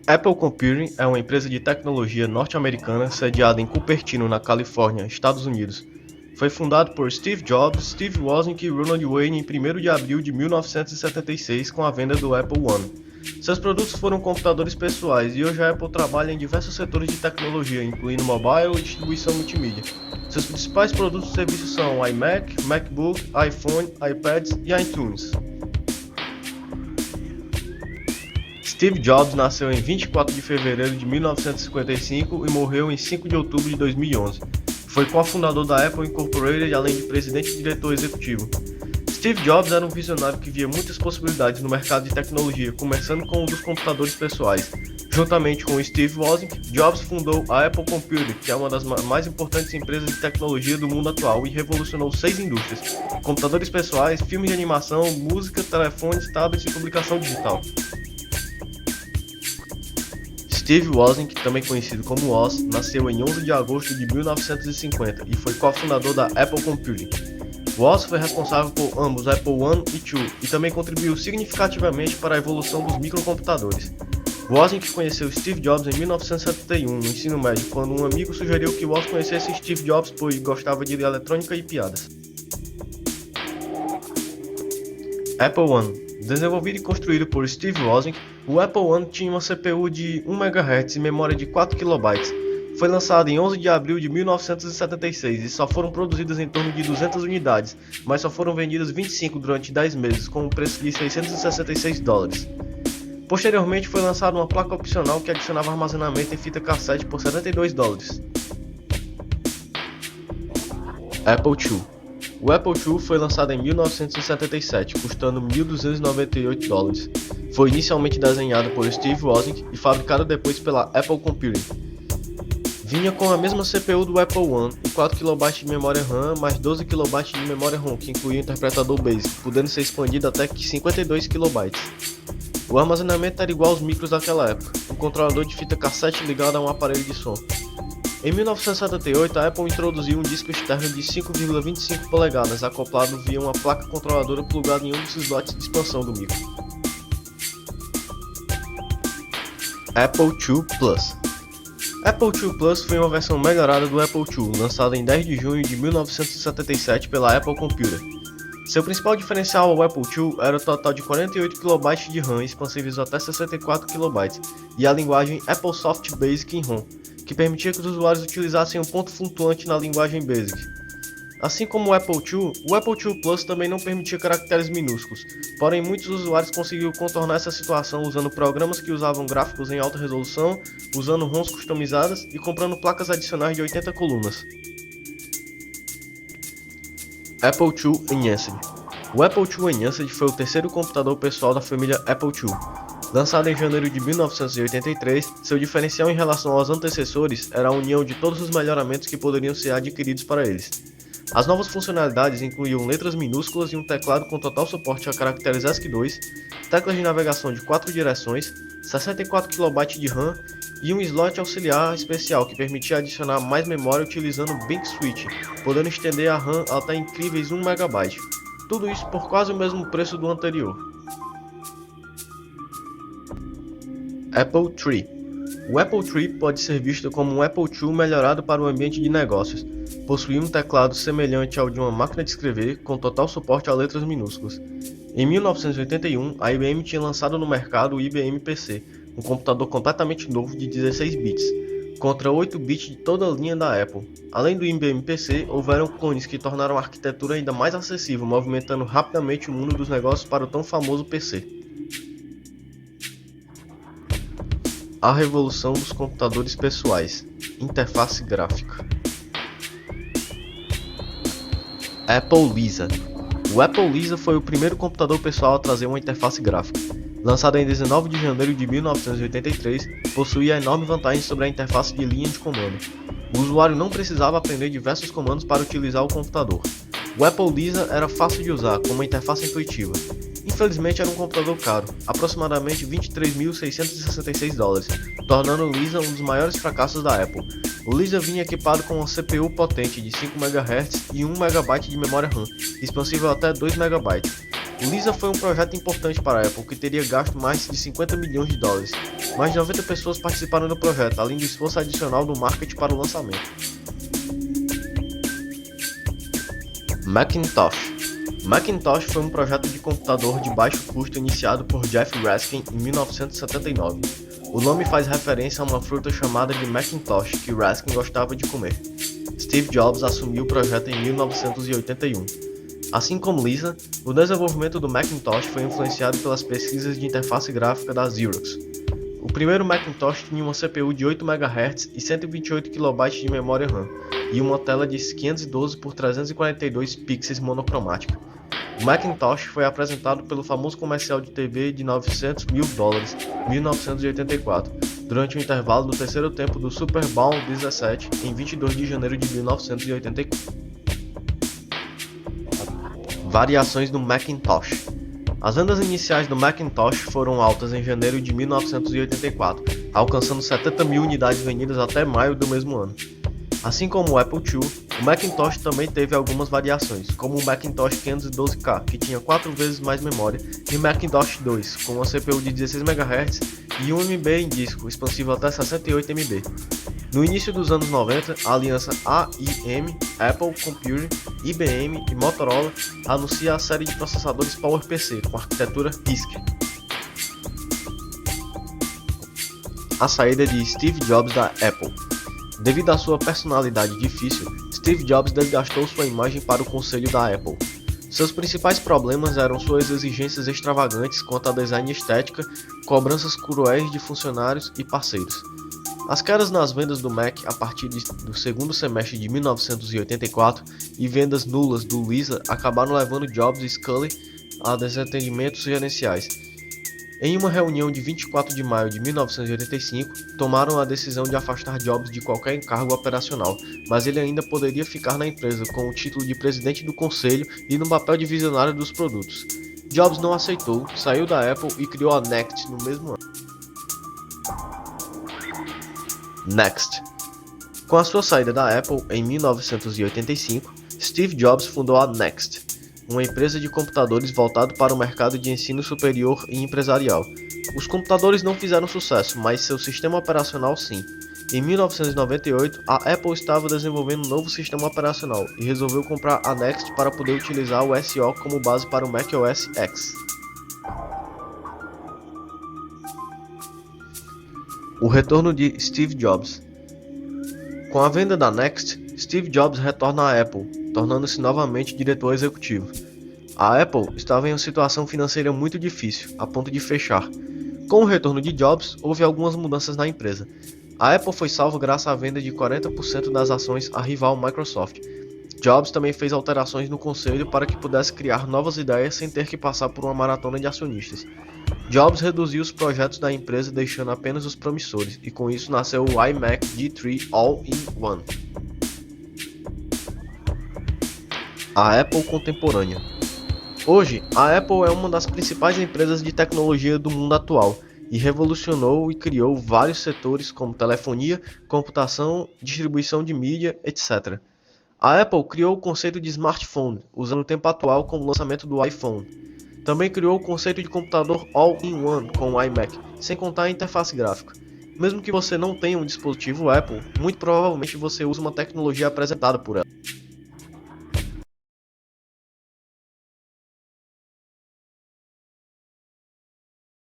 Apple Computing é uma empresa de tecnologia norte-americana sediada em Cupertino, na Califórnia, Estados Unidos. Foi fundado por Steve Jobs, Steve Wozniak e Ronald Wayne em 1º de abril de 1976 com a venda do Apple I. Seus produtos foram computadores pessoais e hoje a Apple trabalha em diversos setores de tecnologia, incluindo mobile e distribuição multimídia. Seus principais produtos e serviços são iMac, MacBook, iPhone, iPads e iTunes. Steve Jobs nasceu em 24 de fevereiro de 1955 e morreu em 5 de outubro de 2011. Foi cofundador da Apple Incorporated, além de presidente e diretor executivo. Steve Jobs era um visionário que via muitas possibilidades no mercado de tecnologia, começando com o dos computadores pessoais. Juntamente com Steve Wozniak, Jobs fundou a Apple Computing, que é uma das mais importantes empresas de tecnologia do mundo atual e revolucionou 6 indústrias: computadores pessoais, filmes de animação, música, telefones, tablets e publicação digital. Steve Wozniak, também conhecido como Woz, nasceu em 11 de agosto de 1950 e foi cofundador da Apple Computing. Woz foi responsável por ambos Apple I e II e também contribuiu significativamente para a evolução dos microcomputadores. Wozniak conheceu Steve Jobs em 1971, no ensino médio, quando um amigo sugeriu que Woz conhecesse Steve Jobs, pois gostava de eletrônica e piadas. Apple I. Desenvolvido e construído por Steve Wozniak, o Apple I tinha uma CPU de 1 MHz e memória de 4 KB. Foi lançado em 11 de abril de 1976 e só foram produzidas em torno de 200 unidades, mas só foram vendidas 25 durante 10 meses, com um preço de $666. Posteriormente foi lançada uma placa opcional que adicionava armazenamento em fita cassete por $72. Apple II. O Apple II foi lançado em 1977, custando $1.298. Foi inicialmente desenhado por Steve Wozniak e fabricado depois pela Apple Computing. Vinha com a mesma CPU do Apple I e 4 KB de memória RAM mais 12 KB de memória ROM, que incluía o interpretador BASIC, podendo ser expandido até 52 KB. O armazenamento era igual aos micros daquela época, um controlador de fita cassete ligado a um aparelho de som. Em 1978, a Apple introduziu um disco externo de 5,25 polegadas acoplado via uma placa controladora plugada em um dos slots de expansão do micro. Apple II Plus. Apple II Plus foi uma versão melhorada do Apple II, lançada em 10 de junho de 1977 pela Apple Computer. Seu principal diferencial ao Apple II era o total de 48 KB de RAM expansíveis até 64 KB e a linguagem Apple Soft Basic em ROM, que permitia que os usuários utilizassem um ponto flutuante na linguagem BASIC. Assim como o Apple II Plus também não permitia caracteres minúsculos, porém muitos usuários conseguiram contornar essa situação usando programas que usavam gráficos em alta resolução, usando ROMs customizadas e comprando placas adicionais de 80 colunas. Apple II Enhanced. O Apple II Enhanced foi o terceiro computador pessoal da família Apple II. Lançado em janeiro de 1983, seu diferencial em relação aos antecessores era a união de todos os melhoramentos que poderiam ser adquiridos para eles. As novas funcionalidades incluíam letras minúsculas e um teclado com total suporte a caracteres ESC2, teclas de navegação de 4 direções, 64 KB de RAM e um slot auxiliar especial que permitia adicionar mais memória utilizando Bank Switch, podendo estender a RAM até incríveis 1 MB. Tudo isso por quase o mesmo preço do anterior. Apple III. O Apple III pode ser visto como um Apple II melhorado para o ambiente de negócios. Possuía um teclado semelhante ao de uma máquina de escrever, com total suporte a letras minúsculas. Em 1981, a IBM tinha lançado no mercado o IBM PC, um computador completamente novo de 16 bits, contra 8 bits de toda a linha da Apple. Além do IBM PC, houveram clones que tornaram a arquitetura ainda mais acessível, movimentando rapidamente o mundo dos negócios para o tão famoso PC. A revolução dos computadores pessoais. Interface gráfica. Apple Lisa. O Apple Lisa foi o primeiro computador pessoal a trazer uma interface gráfica. Lançado em 19 de janeiro de 1983, possuía enorme vantagem sobre a interface de linha de comando. O usuário não precisava aprender diversos comandos para utilizar o computador. O Apple Lisa era fácil de usar, com uma interface intuitiva. Infelizmente era um computador caro, aproximadamente $23.666, tornando o Lisa um dos maiores fracassos da Apple. O Lisa vinha equipado com uma CPU potente de 5 MHz e 1 MB de memória RAM, expansível até 2 MB. O Lisa foi um projeto importante para a Apple, que teria gasto mais de 50 milhões de dólares. Mais de 90 pessoas participaram do projeto, além do esforço adicional do marketing para o lançamento. Macintosh. Macintosh foi um projeto de computador de baixo custo iniciado por Jeff Raskin em 1979. O nome faz referência a uma fruta chamada de Macintosh que Raskin gostava de comer. Steve Jobs assumiu o projeto em 1981. Assim como Lisa, o desenvolvimento do Macintosh foi influenciado pelas pesquisas de interface gráfica da Xerox. O primeiro Macintosh tinha uma CPU de 8 MHz e 128 KB de memória RAM, e uma tela de 512 por 342 pixels monocromática. O Macintosh foi apresentado pelo famoso comercial de TV de 900 mil dólares, 1984, durante o intervalo do terceiro tempo do Super Bowl XVII, em 22 de janeiro de 1984. Variações do Macintosh. As vendas iniciais do Macintosh foram altas em janeiro de 1984, alcançando 70 mil unidades vendidas até maio do mesmo ano. Assim como o Apple II, o Macintosh também teve algumas variações, como o Macintosh 512K, que tinha 4 vezes mais memória, e o Macintosh 2, com uma CPU de 16 MHz e 1 MB em disco, expansível até 68 MB. No início dos anos 90, a aliança AIM, Apple Computer, IBM e Motorola anuncia a série de processadores PowerPC com arquitetura RISC. A saída de Steve Jobs da Apple. Devido à sua personalidade difícil, Steve Jobs desgastou sua imagem para o conselho da Apple. Seus principais problemas eram suas exigências extravagantes quanto a design e estética, cobranças cruéis de funcionários e parceiros. As quedas nas vendas do Mac a partir do segundo semestre de 1984 e vendas nulas do Lisa acabaram levando Jobs e Scully a desentendimentos gerenciais. Em uma reunião de 24 de maio de 1985, tomaram a decisão de afastar Jobs de qualquer encargo operacional, mas ele ainda poderia ficar na empresa com o título de presidente do conselho e no papel de visionário dos produtos. Jobs não aceitou, saiu da Apple e criou a Next no mesmo ano. Next. Com a sua saída da Apple em 1985, Steve Jobs fundou a Next, uma empresa de computadores voltado para o mercado de ensino superior e empresarial. Os computadores não fizeram sucesso, mas seu sistema operacional sim. Em 1998, a Apple estava desenvolvendo um novo sistema operacional e resolveu comprar a Next para poder utilizar o SO como base para o macOS X. O retorno de Steve Jobs. Com a venda da Next, Steve Jobs retorna à Apple, tornando-se novamente diretor executivo. A Apple estava em uma situação financeira muito difícil, a ponto de fechar. Com o retorno de Jobs, houve algumas mudanças na empresa. A Apple foi salva graças à venda de 40% das ações à rival Microsoft. Jobs também fez alterações no conselho para que pudesse criar novas ideias sem ter que passar por uma maratona de acionistas. Jobs reduziu os projetos da empresa deixando apenas os promissores, e com isso nasceu o iMac G3 All-in-One. A Apple contemporânea. Hoje, a Apple é uma das principais empresas de tecnologia do mundo atual e revolucionou e criou vários setores como telefonia, computação, distribuição de mídia, etc. A Apple criou o conceito de smartphone, usando o tempo atual com o lançamento do iPhone. Também criou o conceito de computador all-in-one com o iMac, sem contar a interface gráfica. Mesmo que você não tenha um dispositivo Apple, muito provavelmente você usa uma tecnologia apresentada por ela.